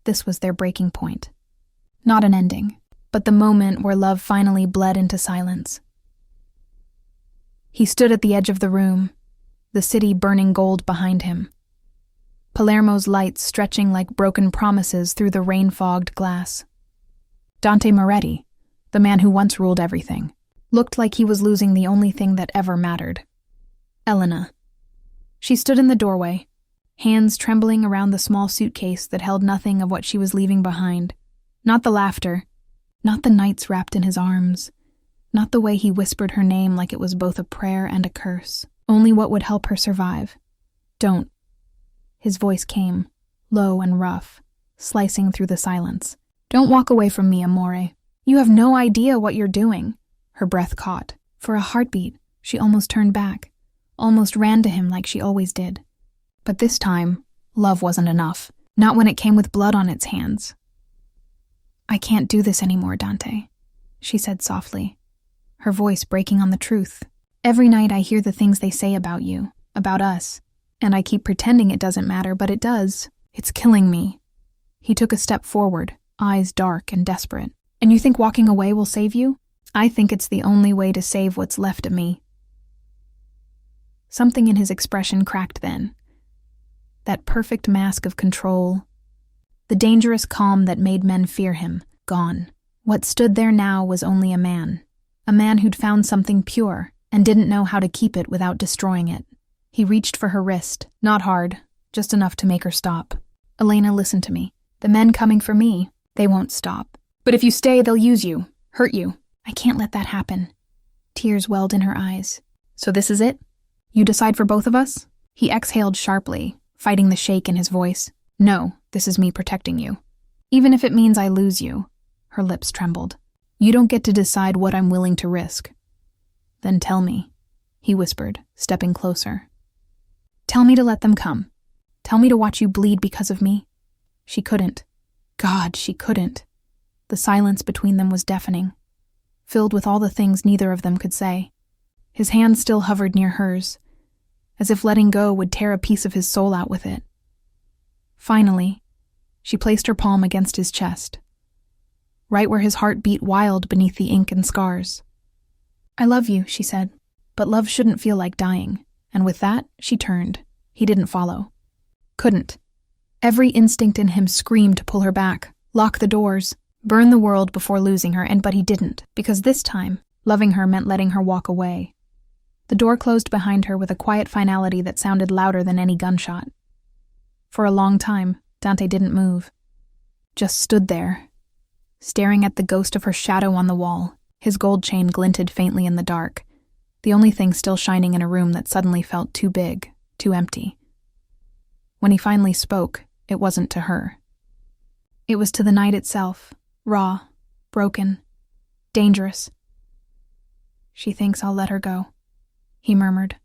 This was their breaking point. Not an ending, but the moment where love finally bled into silence. He stood at the edge of the room, the city burning gold behind him. Palermo's lights stretching like broken promises through the rain-fogged glass. Dante Moretti, the man who once ruled everything, looked like he was losing the only thing that ever mattered. Elena. She stood in the doorway, hands trembling around the small suitcase that held nothing of what she was leaving behind. Not the laughter, not the nights wrapped in his arms, not the way he whispered her name like it was both a prayer and a curse. Only what would help her survive. Don't. His voice came, low and rough, slicing through the silence. Don't walk away from me, amore. You have no idea what you're doing. Her breath caught. For a heartbeat, she almost turned back, almost ran to him like she always did. But this time, love wasn't enough. Not when it came with blood on its hands. I can't do this anymore, Dante, she said softly, her voice breaking on the truth. Every night I hear the things they say about you, about us, and I keep pretending it doesn't matter, but it does. It's killing me. He took a step forward, eyes dark and desperate. And you think walking away will save you? I think it's the only way to save what's left of me. Something in his expression cracked then. That perfect mask of control, the dangerous calm that made men fear him, gone. What stood there now was only a man who'd found something pure and didn't know how to keep it without destroying it. He reached for her wrist, not hard, just enough to make her stop. Elena, listen to me. The men coming for me, they won't stop. But if you stay, they'll use you, hurt you. I can't let that happen. Tears welled in her eyes. So this is it? You decide for both of us? He exhaled sharply, fighting the shake in his voice. No, this is me protecting you. Even if it means I lose you. Her lips trembled. You don't get to decide what I'm willing to risk. Then tell me, he whispered, stepping closer. Tell me to let them come. Tell me to watch you bleed because of me. She couldn't. God, she couldn't. The silence between them was deafening, filled with all the things neither of them could say. His hand still hovered near hers, as if letting go would tear a piece of his soul out with it. Finally, she placed her palm against his chest, right where his heart beat wild beneath the ink and scars. I love you, she said, but love shouldn't feel like dying. And with that, she turned. He didn't follow. Couldn't. Every instinct in him screamed to pull her back, lock the doors, burn the world before losing her, but he didn't, because this time, loving her meant letting her walk away. The door closed behind her with a quiet finality that sounded louder than any gunshot. For a long time, Dante didn't move. Just stood there, staring at the ghost of her shadow on the wall. His gold chain glinted faintly in the dark, the only thing still shining in a room that suddenly felt too big, too empty. When he finally spoke, it wasn't to her. It was to the night itself, raw, broken, dangerous. She thinks I'll let her go, he murmured.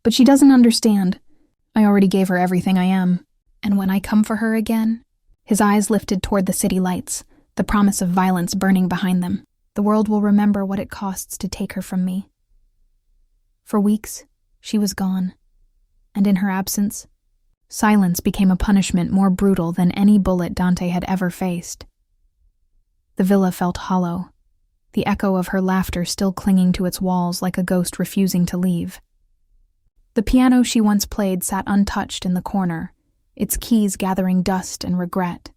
But she doesn't understand. I already gave her everything I am. And when I come for her again, his eyes lifted toward the city lights, the promise of violence burning behind them. The world will remember what it costs to take her from me. For weeks, she was gone. And in her absence, silence became a punishment more brutal than any bullet Dante had ever faced. The villa felt hollow, the echo of her laughter still clinging to its walls like a ghost refusing to leave. The piano she once played sat untouched in the corner, its keys gathering dust and regret.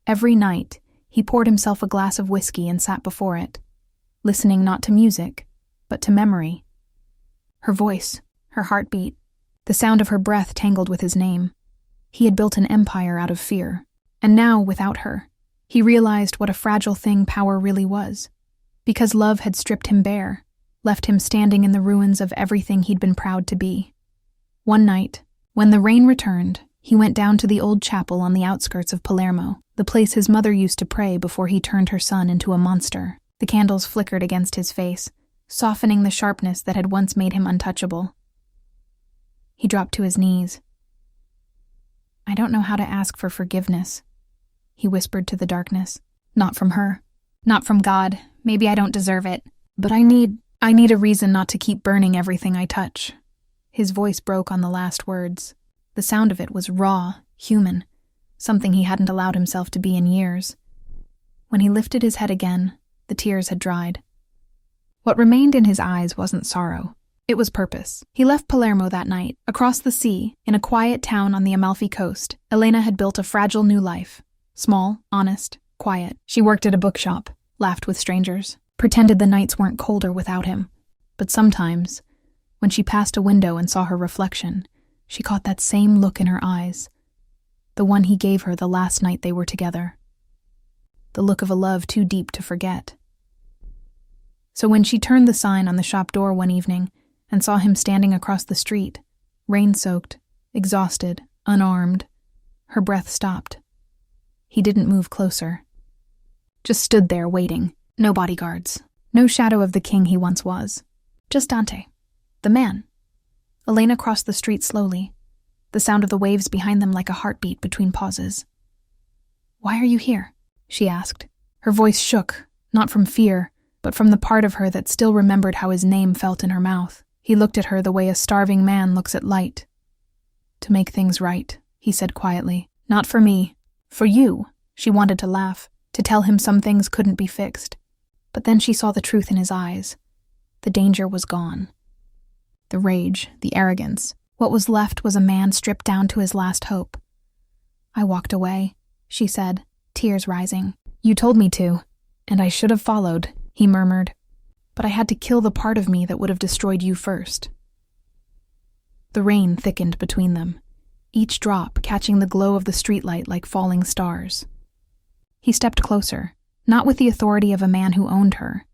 Every night, he poured himself a glass of whiskey and sat before it, listening not to music, but to memory. Her voice, her heartbeat, the sound of her breath tangled with his name. He had built an empire out of fear, and now, without her, he realized what a fragile thing power really was, because love had stripped him bare, left him standing in the ruins of everything he'd been proud to be. One night, when the rain returned, he went down to the old chapel on the outskirts of Palermo, the place his mother used to pray before he turned her son into a monster. The candles flickered against his face, softening the sharpness that had once made him untouchable. He dropped to his knees. I don't know how to ask for forgiveness, he whispered to the darkness. Not from her. Not from God. Maybe I don't deserve it, but I need a reason not to keep burning everything I touch." His voice broke on the last words. The sound of it was raw, human, something he hadn't allowed himself to be in years. When he lifted his head again, the tears had dried. What remained in his eyes wasn't sorrow. It was purpose. He left Palermo that night. Across the sea, in a quiet town on the Amalfi coast, Elena had built a fragile new life. Small, honest, quiet. She worked at a bookshop, laughed with strangers, pretended the nights weren't colder without him. But sometimes, when she passed a window and saw her reflection, she caught that same look in her eyes, the one he gave her the last night they were together. The look of a love too deep to forget. So when she turned the sign on the shop door one evening and saw him standing across the street, rain-soaked, exhausted, unarmed, her breath stopped. He didn't move closer. Just stood there waiting. No bodyguards. No shadow of the king he once was. Just Dante. The man. Elena crossed the street slowly, the sound of the waves behind them like a heartbeat between pauses. "Why are you here?" she asked. Her voice shook, not from fear, but from the part of her that still remembered how his name felt in her mouth. He looked at her the way a starving man looks at light. "To make things right," he said quietly. "Not for me. For you." She wanted to laugh, to tell him some things couldn't be fixed. But then she saw the truth in his eyes. The danger was gone. The rage, the arrogance. What was left was a man stripped down to his last hope. "I walked away," she said, tears rising. "You told me to, and I should have followed," he murmured. "But I had to kill the part of me that would have destroyed you first." The rain thickened between them, each drop catching the glow of the streetlight like falling stars. He stepped closer, not with the authority of a man who owned her,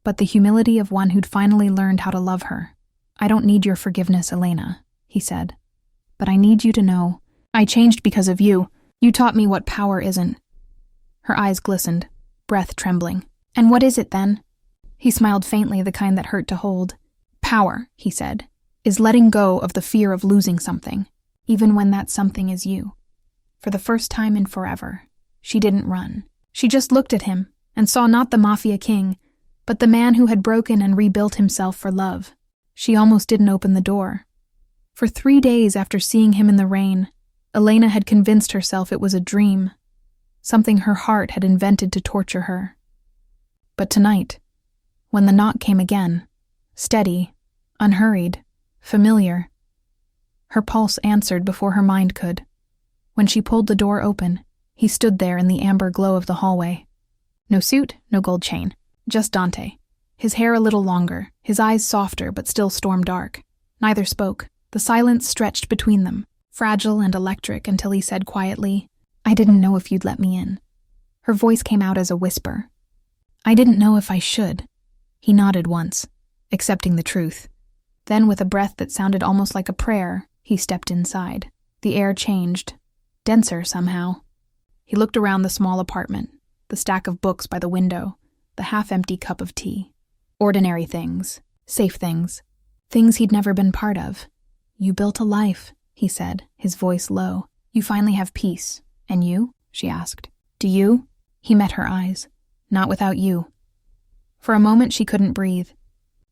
but the humility of one who'd finally learned how to love her. "I don't need your forgiveness, Elena," he said. "But I need you to know, I changed because of you. You taught me what power isn't." Her eyes glistened, breath trembling. "And what is it then?" He smiled faintly, the kind that hurt to hold. "Power," he said, "is letting go of the fear of losing something, even when that something is you." For the first time in forever, she didn't run. She just looked at him and saw not the Mafia king, but the man who had broken and rebuilt himself for love. She almost didn't open the door. For 3 days after seeing him in the rain, Elena had convinced herself it was a dream, something her heart had invented to torture her. But tonight, when the knock came again, steady, unhurried, familiar, her pulse answered before her mind could. When she pulled the door open, he stood there in the amber glow of the hallway. No suit, no gold chain, just Dante. His hair a little longer, his eyes softer but still storm-dark. Neither spoke. The silence stretched between them, fragile and electric, until he said quietly, "I didn't know if you'd let me in." Her voice came out as a whisper. "I didn't know if I should." He nodded once, accepting the truth. Then, with a breath that sounded almost like a prayer, he stepped inside. The air changed, denser somehow. He looked around the small apartment, the stack of books by the window, the half-empty cup of tea. Ordinary things, safe things, things he'd never been part of. "You built a life," he said, his voice low. "You finally have peace. And you?" she asked. "Do you?" He met her eyes. "Not without you." For a moment she couldn't breathe.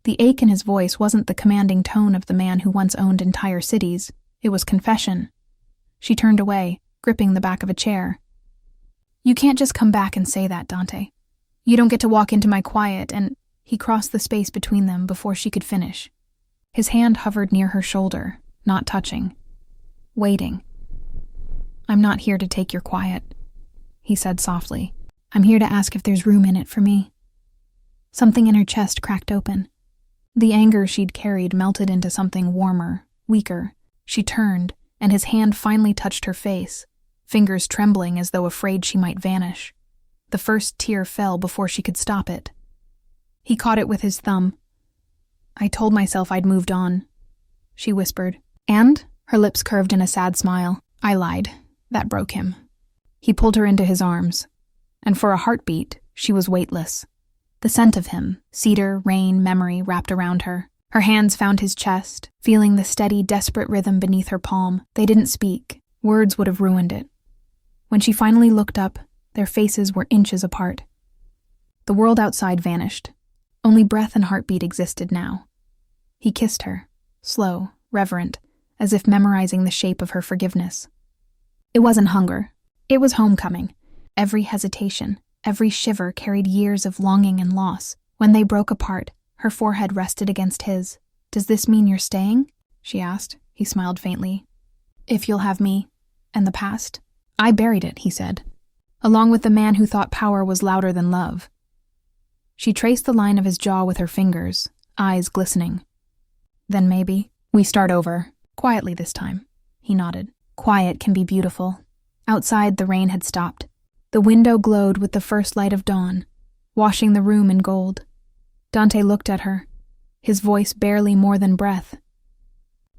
The ache in his voice wasn't the commanding tone of the man who once owned entire cities. It was confession. She turned away, gripping the back of a chair. "You can't just come back and say that, Dante. You don't get to walk into my quiet and—" He crossed the space between them before she could finish. His hand hovered near her shoulder, not touching. Waiting. "I'm not here to take your quiet," he said softly. "I'm here to ask if there's room in it for me." Something in her chest cracked open. The anger she'd carried melted into something warmer, weaker. She turned, and his hand finally touched her face, fingers trembling as though afraid she might vanish. The first tear fell before she could stop it. He caught it with his thumb. "I told myself I'd moved on," she whispered. "And?" Her lips curved in a sad smile. "I lied. That broke him." He pulled her into his arms, and for a heartbeat, she was weightless. The scent of him, cedar, rain, memory, wrapped around her. Her hands found his chest, feeling the steady, desperate rhythm beneath her palm. They didn't speak. Words would have ruined it. When she finally looked up, their faces were inches apart. The world outside vanished. Only breath and heartbeat existed now. He kissed her, slow, reverent, as if memorizing the shape of her forgiveness. It wasn't hunger. It was homecoming. Every hesitation, every shiver carried years of longing and loss. When they broke apart, her forehead rested against his. "Does this mean you're staying?" she asked. He smiled faintly. "If you'll have me, and the past?" "I buried it," he said, along with the man who thought power was louder than love. She traced the line of his jaw with her fingers, eyes glistening. "Then maybe we start over, quietly this time." He nodded. "Quiet can be beautiful." Outside, the rain had stopped. The window glowed with the first light of dawn, washing the room in gold. Dante looked at her, his voice barely more than breath.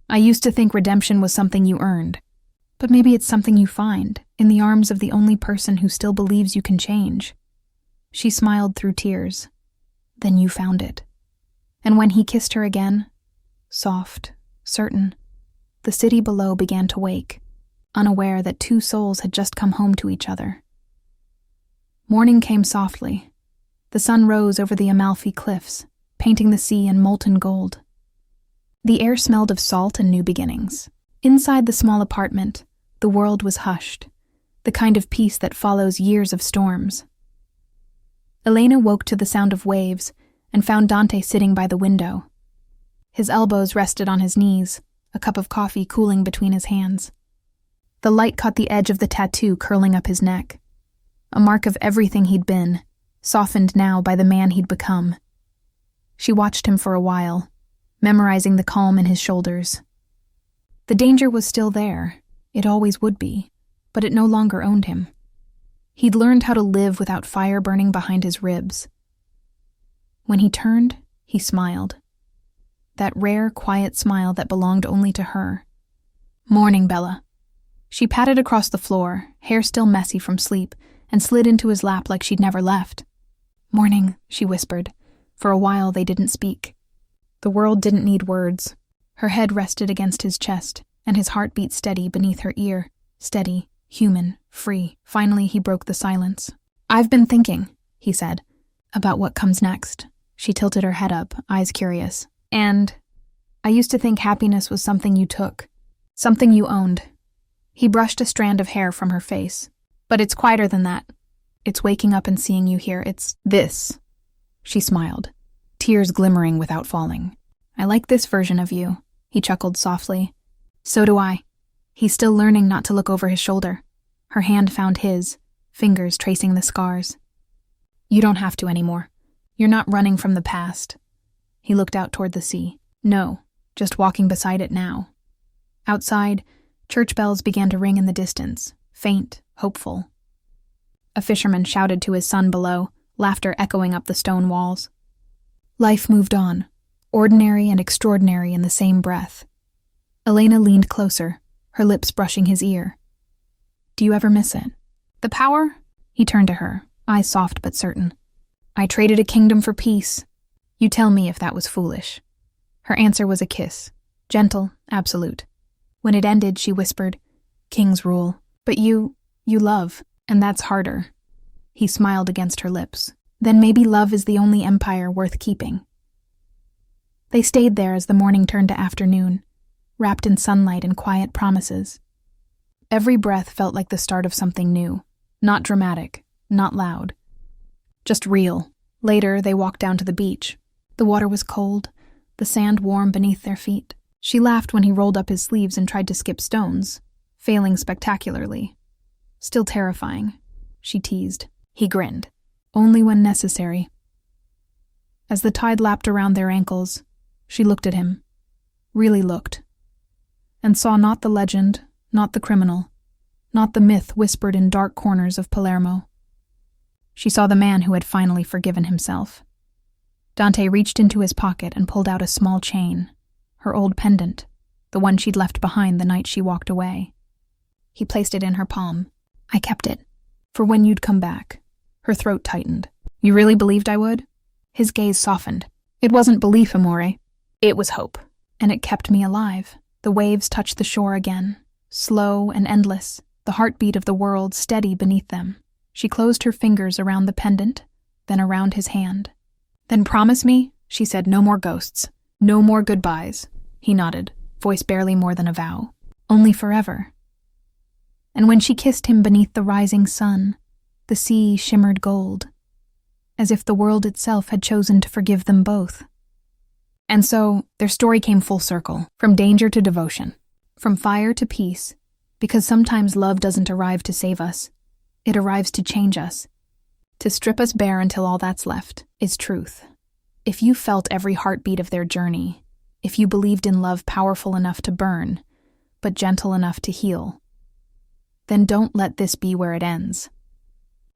"I used to think redemption was something you earned, but maybe it's something you find in the arms of the only person who still believes you can change." She smiled through tears. "Then you found it." And when he kissed her again, soft, certain, the city below began to wake, unaware that two souls had just come home to each other. Morning came softly. The sun rose over the Amalfi cliffs, painting the sea in molten gold. The air smelled of salt and new beginnings. Inside the small apartment, the world was hushed, the kind of peace that follows years of storms. Elena woke to the sound of waves and found Dante sitting by the window. His elbows rested on his knees, a cup of coffee cooling between his hands. The light caught the edge of the tattoo curling up his neck, a mark of everything he'd been, softened now by the man he'd become. She watched him for a while, memorizing the calm in his shoulders. The danger was still there, it always would be, but it no longer owned him. He'd learned how to live without fire burning behind his ribs. When he turned, he smiled. That rare, quiet smile that belonged only to her. "Morning, Bella." She patted across the floor, hair still messy from sleep, and slid into his lap like she'd never left. "Morning," she whispered. For a while they didn't speak. The world didn't need words. Her head rested against his chest, and his heart beat steady beneath her ear. Steady, human, free. Finally he broke the silence. "I've been thinking," he said, "about what comes next." She tilted her head up, eyes curious. "And I used to think happiness was something you took, something you owned." He brushed a strand of hair from her face. "But it's quieter than that. It's waking up and seeing you here. It's this." She smiled, tears glimmering without falling. "I like this version of you," he chuckled softly. "So do I." He's still learning not to look over his shoulder. Her hand found his, fingers tracing the scars. "You don't have to anymore. You're not running from the past." He looked out toward the sea. "No, just walking beside it now." Outside, church bells began to ring in the distance, faint, hopeful. A fisherman shouted to his son below, laughter echoing up the stone walls. Life moved on, ordinary and extraordinary in the same breath. Elena leaned closer, her lips brushing his ear. "Do you ever miss it?" "The power?" He turned to her, eyes soft but certain. "I traded a kingdom for peace. You tell me if that was foolish." Her answer was a kiss, gentle, absolute. When it ended, she whispered, "Kings rule, but you love, and that's harder." He smiled against her lips. "Then maybe love is the only empire worth keeping." They stayed there as the morning turned to afternoon, wrapped in sunlight and quiet promises. Every breath felt like the start of something new, not dramatic, not loud, just real. Later, they walked down to the beach. The water was cold, the sand warm beneath their feet. She laughed when he rolled up his sleeves and tried to skip stones, failing spectacularly. "Still terrifying," she teased. He grinned. "Only when necessary." As the tide lapped around their ankles, she looked at him, really looked, and saw not the legend, not the criminal, not the myth whispered in dark corners of Palermo. She saw the man who had finally forgiven himself. Dante reached into his pocket and pulled out a small chain, her old pendant, the one she'd left behind the night she walked away. He placed it in her palm. "I kept it, for when you'd come back." Her throat tightened. "You really believed I would?" His gaze softened. "It wasn't belief, amore. It was hope. And it kept me alive." The waves touched the shore again, slow and endless, the heartbeat of the world steady beneath them. She closed her fingers around the pendant, then around his hand. "Then promise me," she said, "no more ghosts. No more goodbyes." He nodded, voice barely more than a vow. "Only forever." And when she kissed him beneath the rising sun, the sea shimmered gold, as if the world itself had chosen to forgive them both. And so, their story came full circle, from danger to devotion, from fire to peace, because sometimes love doesn't arrive to save us. It arrives to change us, to strip us bare until all that's left is truth. If you felt every heartbeat of their journey, if you believed in love powerful enough to burn, but gentle enough to heal, then don't let this be where it ends.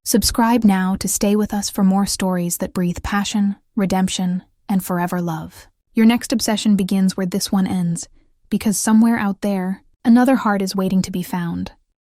Subscribe now to stay with us for more stories that breathe passion, redemption, and forever love. Your next obsession begins where this one ends, because somewhere out there, another heart is waiting to be found.